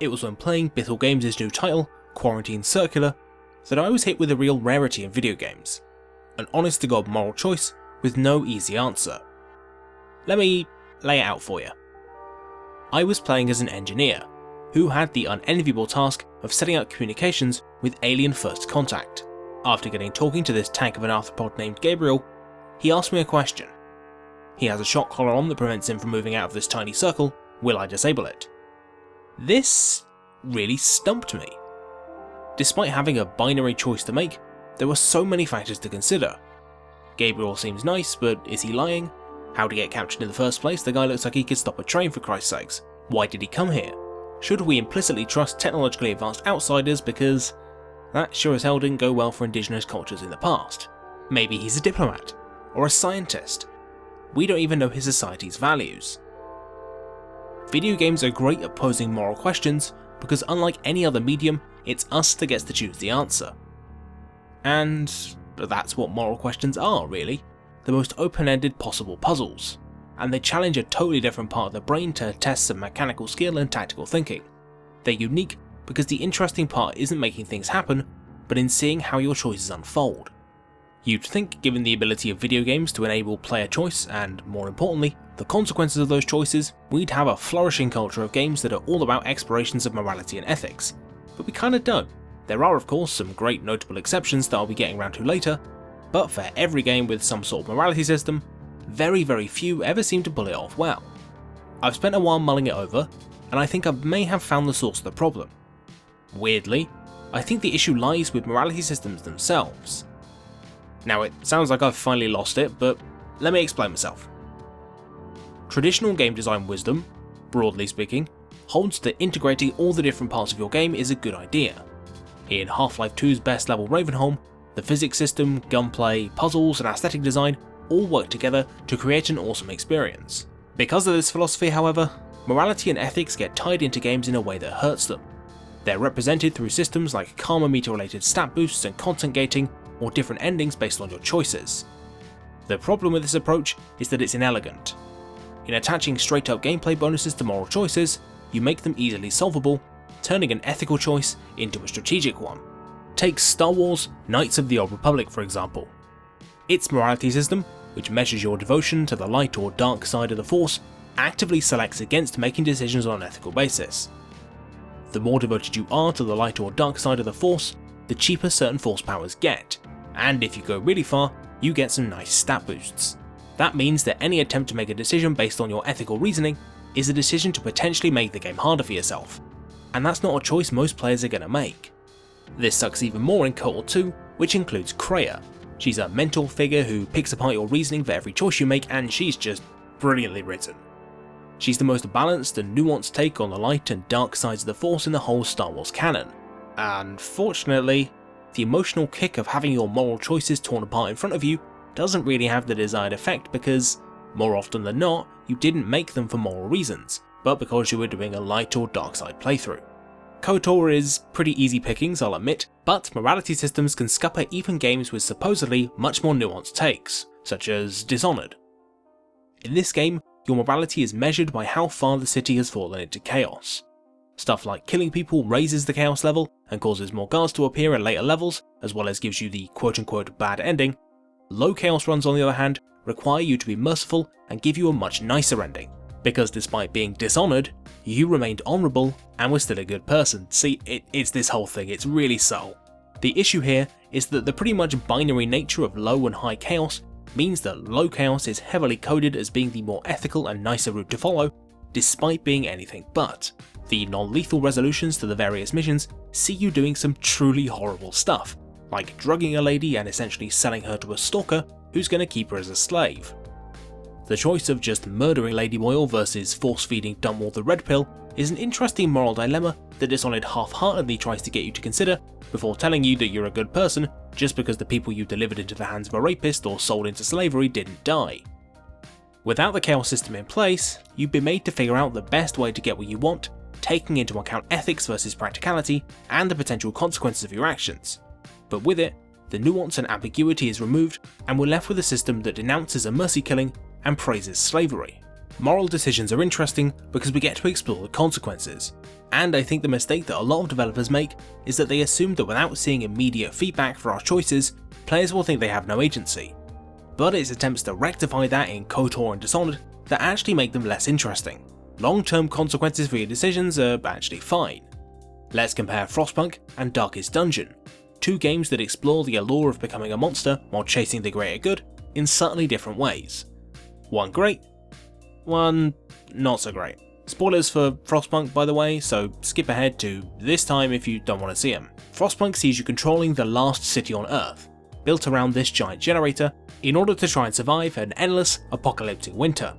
It was when playing videogames' new title, Circular, that I was hit with a real rarity in video games. An honest to god moral choice with no easy answer. Let me lay it out for you. I was playing as an engineer, who had the unenviable task of setting up communications with alien first contact. After getting talking to this tank of an arthropod named Gabriel, he asked me a question. He has a shock collar on that prevents him from moving out of this tiny circle, will I disable it? This really stumped me. Despite having a binary choice to make, there were so many factors to consider. Gabriel seems nice, but is he lying? How did he get captured in the first place? The guy looks like he could stop a train for Christ's sakes. Why did he come here? Should we implicitly trust technologically advanced outsiders because that sure as hell didn't go well for indigenous cultures in the past? Maybe he's a diplomat, or a scientist. We don't even know his society's values. Video games are great at posing moral questions because unlike any other medium, it's us that gets to choose the answer. And that's what moral questions are, really. The most open-ended possible puzzles. And they challenge a totally different part of the brain to test some mechanical skill and tactical thinking. They're unique because the interesting part isn't making things happen, but in seeing how your choices unfold. You'd think, given the ability of video games to enable player choice and, more importantly, the consequences of those choices, we'd have a flourishing culture of games that are all about explorations of morality and ethics. But we kinda don't. There are of course some great notable exceptions that I'll be getting around to later, but for every game with some sort of morality system, very few ever seem to pull it off well. I've spent a while mulling it over, and I think I may have found the source of the problem. Weirdly, I think the issue lies with morality systems themselves. Now it sounds like I've finally lost it, but let me explain myself. Traditional game design wisdom, broadly speaking, holds that integrating all the different parts of your game is a good idea. In Half-Life 2's best level Ravenholm, the physics system, gunplay, puzzles and aesthetic design all work together to create an awesome experience. Because of this philosophy, however, morality and ethics get tied into games in a way that hurts them. They're represented through systems like karma meter related stat boosts and content gating, or different endings based on your choices. The problem with this approach is that it's inelegant. In attaching straight up gameplay bonuses to moral choices, you make them easily solvable, turning an ethical choice into a strategic one. Take Star Wars Knights of the Old Republic for example. Its morality system, which measures your devotion to the light or dark side of the Force, actively selects against making decisions on an ethical basis. The more devoted you are to the light or dark side of the Force, the cheaper certain Force powers get, and if you go really far, you get some nice stat boosts. That means that any attempt to make a decision based on your ethical reasoning is a decision to potentially make the game harder for yourself, and that's not a choice most players are going to make. This sucks even more in Kotor 2, which includes Kreia. She's a mentor figure who picks apart your reasoning for every choice you make, and she's just brilliantly written. She's the most balanced and nuanced take on the light and dark sides of the Force in the whole Star Wars canon. Unfortunately, the emotional kick of having your moral choices torn apart in front of you doesn't really have the desired effect because, more often than not, you didn't make them for moral reasons, but because you were doing a light or dark side playthrough. Kotor is pretty easy pickings, I'll admit, but morality systems can scupper even games with supposedly much more nuanced takes, such as Dishonored. In this game, your morality is measured by how far the city has fallen into chaos. Stuff like killing people raises the chaos level and causes more guards to appear at later levels, as well as gives you the quote-unquote bad ending. Low chaos runs, on the other hand, require you to be merciful and give you a much nicer ending, because despite being dishonored, you remained honourable and were still a good person. See, it's this whole thing, it's really subtle. The issue here is that the pretty much binary nature of low and high chaos means that low chaos is heavily coded as being the more ethical and nicer route to follow, despite being anything but. The non-lethal resolutions to the various missions see you doing some truly horrible stuff, like drugging a lady and essentially selling her to a stalker who's going to keep her as a slave. The choice of just murdering Lady Boyle versus force-feeding Dunwall the Red Pill is an interesting moral dilemma that Dishonored half-heartedly tries to get you to consider before telling you that you're a good person just because the people you delivered into the hands of a rapist or sold into slavery didn't die. Without the chaos system in place, you'd be made to figure out the best way to get what you want, taking into account ethics versus practicality and the potential consequences of your actions. But with it, the nuance and ambiguity is removed and we're left with a system that denounces a mercy killing and praises slavery. Moral decisions are interesting because we get to explore the consequences, and I think the mistake that a lot of developers make is that they assume that without seeing immediate feedback for our choices, players will think they have no agency. But it's attempts to rectify that in Kotor and Dishonored that actually make them less interesting. Long-term consequences for your decisions are actually fine. Let's compare Frostpunk and Darkest Dungeon, two games that explore the allure of becoming a monster while chasing the greater good in subtly different ways. One great, one not so great. Spoilers for Frostpunk, by the way, so skip ahead to this time if you don't want to see them. Frostpunk sees you controlling the last city on Earth, built around this giant generator, in order to try and survive an endless, apocalyptic winter.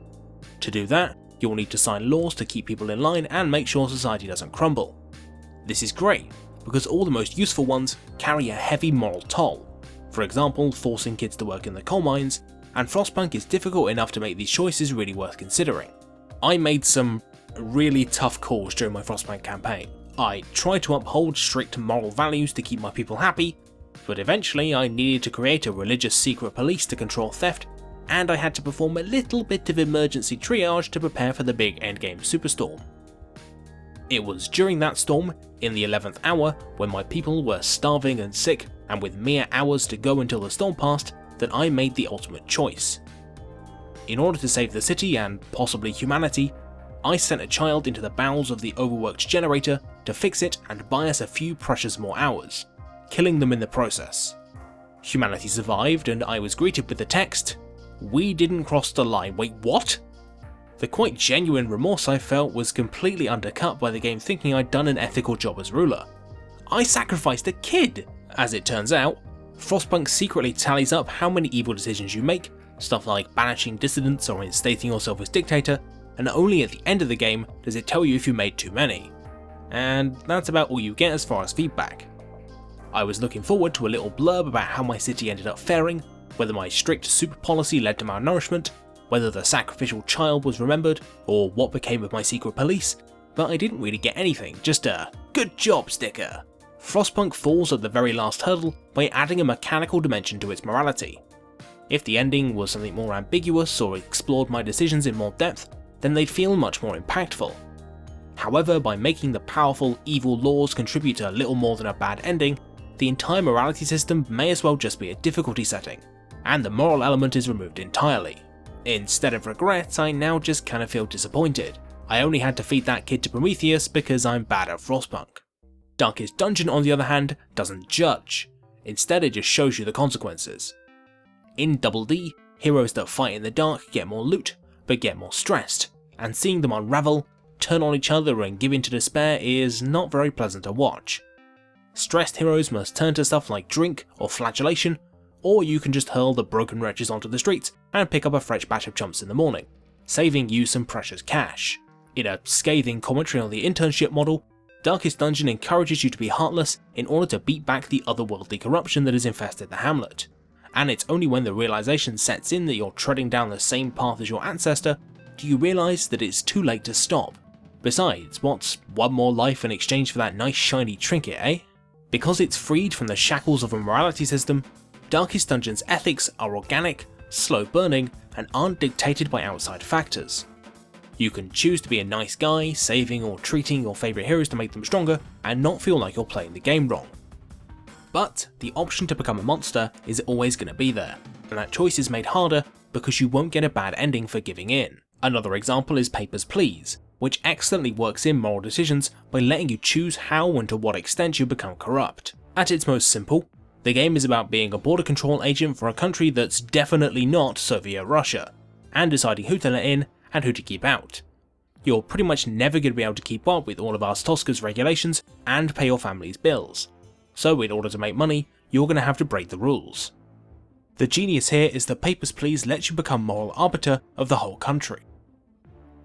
To do that, you'll need to sign laws to keep people in line and make sure society doesn't crumble. This is great, because all the most useful ones carry a heavy moral toll, for example forcing kids to work in the coal mines, and Frostpunk is difficult enough to make these choices really worth considering. I made some really tough calls during my Frostpunk campaign. I tried to uphold strict moral values to keep my people happy, but eventually I needed to create a religious secret police to control theft, and I had to perform a little bit of emergency triage to prepare for the big endgame superstorm. It was during that storm, in the 11th hour, when my people were starving and sick, and with mere hours to go until the storm passed, that I made the ultimate choice. In order to save the city and possibly humanity, I sent a child into the bowels of the overworked generator to fix it and buy us a few precious more hours, killing them in the process. Humanity survived and I was greeted with the text, "We didn't cross the line." Wait, what? The quite genuine remorse I felt was completely undercut by the game thinking I'd done an ethical job as ruler. I sacrificed a kid! As it turns out, Frostpunk secretly tallies up how many evil decisions you make, stuff like banishing dissidents or instating yourself as dictator, and only at the end of the game does it tell you if you made too many. And that's about all you get as far as feedback. I was looking forward to a little blurb about how my city ended up faring, whether my strict super policy led to malnourishment, whether the sacrificial child was remembered, or what became of my secret police, but I didn't really get anything, just a "good job" sticker. Frostpunk falls at the very last hurdle by adding a mechanical dimension to its morality. If the ending was something more ambiguous or explored my decisions in more depth, then they'd feel much more impactful. However, by making the powerful evil laws contribute to little more than a bad ending, the entire morality system may as well just be a difficulty setting, and the moral element is removed entirely. Instead of regret, I now just kinda feel disappointed. I only had to feed that kid to Prometheus because I'm bad at Frostpunk. Darkest Dungeon, on the other hand, doesn't judge. Instead, it just shows you the consequences. In Double D, heroes that fight in the dark get more loot, but get more stressed, and seeing them unravel, turn on each other and give in to despair is not very pleasant to watch. Stressed heroes must turn to stuff like drink or flagellation, or you can just hurl the broken wretches onto the streets and pick up a fresh batch of chumps in the morning, saving you some precious cash. In a scathing commentary on the internship model, Darkest Dungeon encourages you to be heartless in order to beat back the otherworldly corruption that has infested the hamlet, and it's only when the realization sets in that you're treading down the same path as your ancestor do you realise that it's too late to stop. Besides, what's one more life in exchange for that nice shiny trinket, eh? Because it's freed from the shackles of a morality system, Darkest Dungeon's ethics are organic, slow burning, and aren't dictated by outside factors. You can choose to be a nice guy, saving or treating your favourite heroes to make them stronger, and not feel like you're playing the game wrong. But the option to become a monster is always going to be there, and that choice is made harder because you won't get a bad ending for giving in. Another example is Papers, Please, which excellently works in moral decisions by letting you choose how and to what extent you become corrupt. At its most simple, the game is about being a border control agent for a country that's definitely not Soviet Russia, and deciding who to let in and who to keep out. You're pretty much never going to be able to keep up with all of Arstotzka's regulations and pay your family's bills, so in order to make money, you're going to have to break the rules. The genius here is that Papers, Please lets you become moral arbiter of the whole country.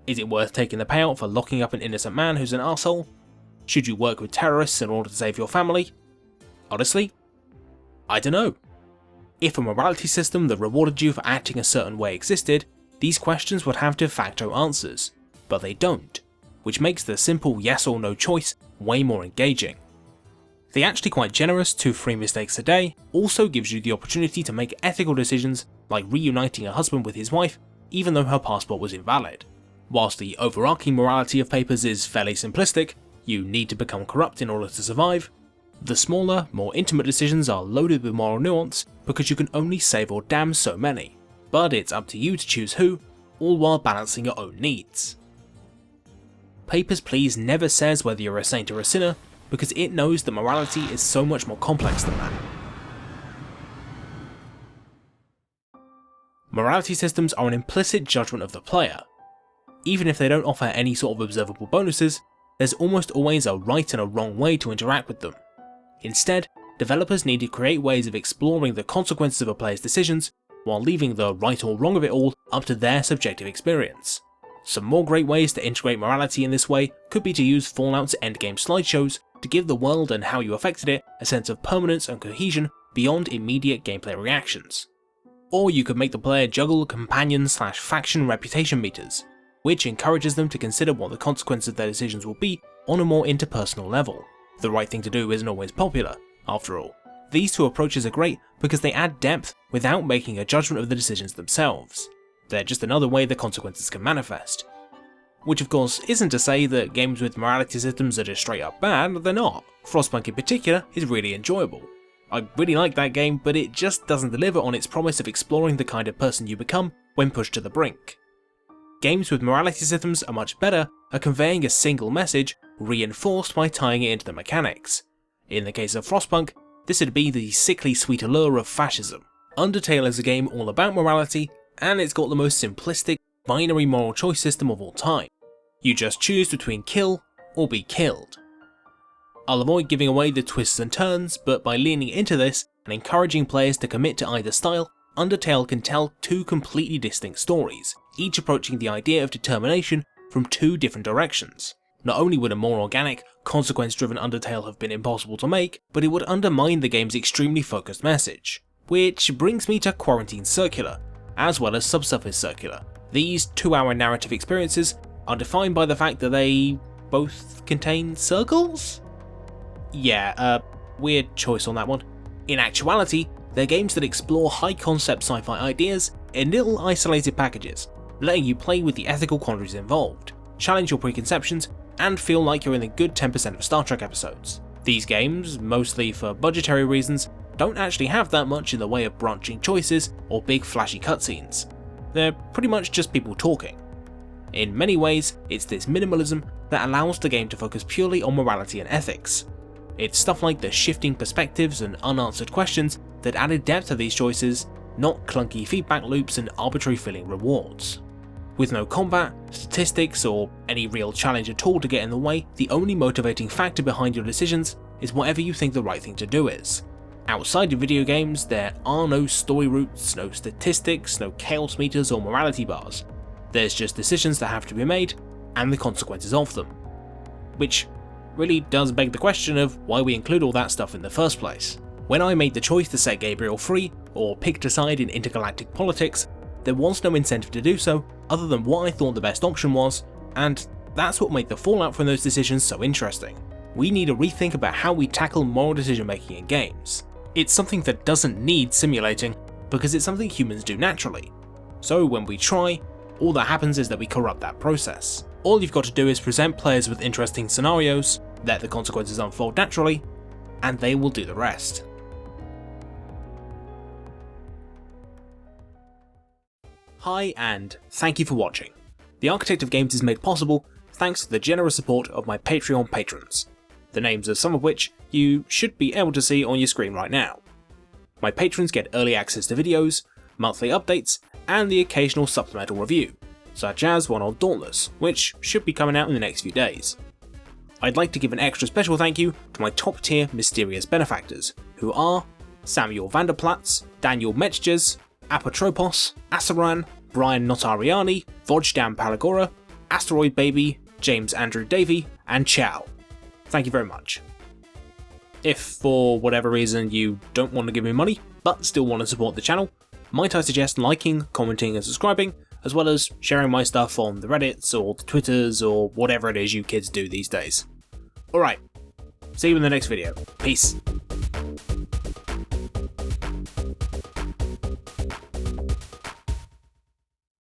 Is it worth taking the payout for locking up an innocent man who's an arsehole? Should you work with terrorists in order to save your family? Honestly, I don't know. If a morality system that rewarded you for acting a certain way existed, these questions would have de facto answers, but they don't, which makes the simple yes or no choice way more engaging. The actually quite generous 2 free mistakes a day also gives you the opportunity to make ethical decisions like reuniting a husband with his wife even though her passport was invalid. Whilst the overarching morality of Papers is fairly simplistic, you need to become corrupt in order to survive, the smaller, more intimate decisions are loaded with moral nuance because you can only save or damn so many, but it's up to you to choose who, all while balancing your own needs. Papers, Please never says whether you're a saint or a sinner, because it knows that morality is so much more complex than that. Morality systems are an implicit judgment of the player. Even if they don't offer any sort of observable bonuses, there's almost always a right and a wrong way to interact with them. Instead, developers need to create ways of exploring the consequences of a player's decisions, while leaving the right or wrong of it all up to their subjective experience. Some more great ways to integrate morality in this way could be to use Fallout's endgame slideshows to give the world and how you affected it a sense of permanence and cohesion beyond immediate gameplay reactions. Or you could make the player juggle companion/faction reputation meters, which encourages them to consider what the consequences of their decisions will be on a more interpersonal level. The right thing to do isn't always popular, after all. These two approaches are great because they add depth without making a judgment of the decisions themselves. They're just another way the consequences can manifest. Which of course isn't to say that games with morality systems are just straight up bad, they're not. Frostpunk in particular is really enjoyable. I really like that game, but it just doesn't deliver on its promise of exploring the kind of person you become when pushed to the brink. Games with morality systems are much better at conveying a single message reinforced by tying it into the mechanics. In the case of Frostpunk, this would be the sickly sweet allure of fascism. Undertale is a game all about morality, and it's got the most simplistic, binary moral choice system of all time. You just choose between kill or be killed. I'll avoid giving away the twists and turns, but by leaning into this and encouraging players to commit to either style, Undertale can tell two completely distinct stories, each approaching the idea of determination from two different directions. Not only would a more organic, consequence-driven Undertale have been impossible to make, but it would undermine the game's extremely focused message. Which brings me to Quarantine Circular, as well as Subsurface Circular. These 2-hour narrative experiences are defined by the fact that they both contain circles? Yeah, weird choice on that one. In actuality, they're games that explore high-concept sci-fi ideas in little isolated packages, letting you play with the ethical quandaries involved, challenge your preconceptions, and feel like you're in the good 10% of Star Trek episodes. These games, mostly for budgetary reasons, don't actually have that much in the way of branching choices or big flashy cutscenes. They're pretty much just people talking. In many ways, it's this minimalism that allows the game to focus purely on morality and ethics. It's stuff like the shifting perspectives and unanswered questions that added depth to these choices, not clunky feedback loops and arbitrary filling rewards. With no combat, statistics, or any real challenge at all to get in the way, the only motivating factor behind your decisions is whatever you think the right thing to do is. Outside of video games, there are no story routes, no statistics, no chaos meters or morality bars. There's just decisions that have to be made, and the consequences of them. Which really does beg the question of why we include all that stuff in the first place. When I made the choice to set Gabriel free, or picked a side in intergalactic politics, there was no incentive to do so other than what I thought the best option was, and that's what made the fallout from those decisions so interesting. We need a rethink about how we tackle moral decision making in games. It's something that doesn't need simulating, because it's something humans do naturally. So when we try, all that happens is that we corrupt that process. All you've got to do is present players with interesting scenarios, let the consequences unfold naturally, and they will do the rest. Hi and thank you for watching. The Architect of Games is made possible thanks to the generous support of my Patreon patrons, the names of some of which you should be able to see on your screen right now. My patrons get early access to videos, monthly updates, and the occasional supplemental review, such as one on Dauntless, which should be coming out in the next few days. I'd like to give an extra special thank you to my top tier mysterious benefactors, who are Samuel Vanderplatz, Daniel Metzges, Apotropos, Asaran, Brian Notariani, Vojdam Palagora, Asteroid Baby, James Andrew Davey, and Chow. Thank you very much. If for whatever reason you don't want to give me money, but still want to support the channel, might I suggest liking, commenting and subscribing, as well as sharing my stuff on the Reddits or the Twitters or whatever it is you kids do these days. Alright, see you in the next video. Peace.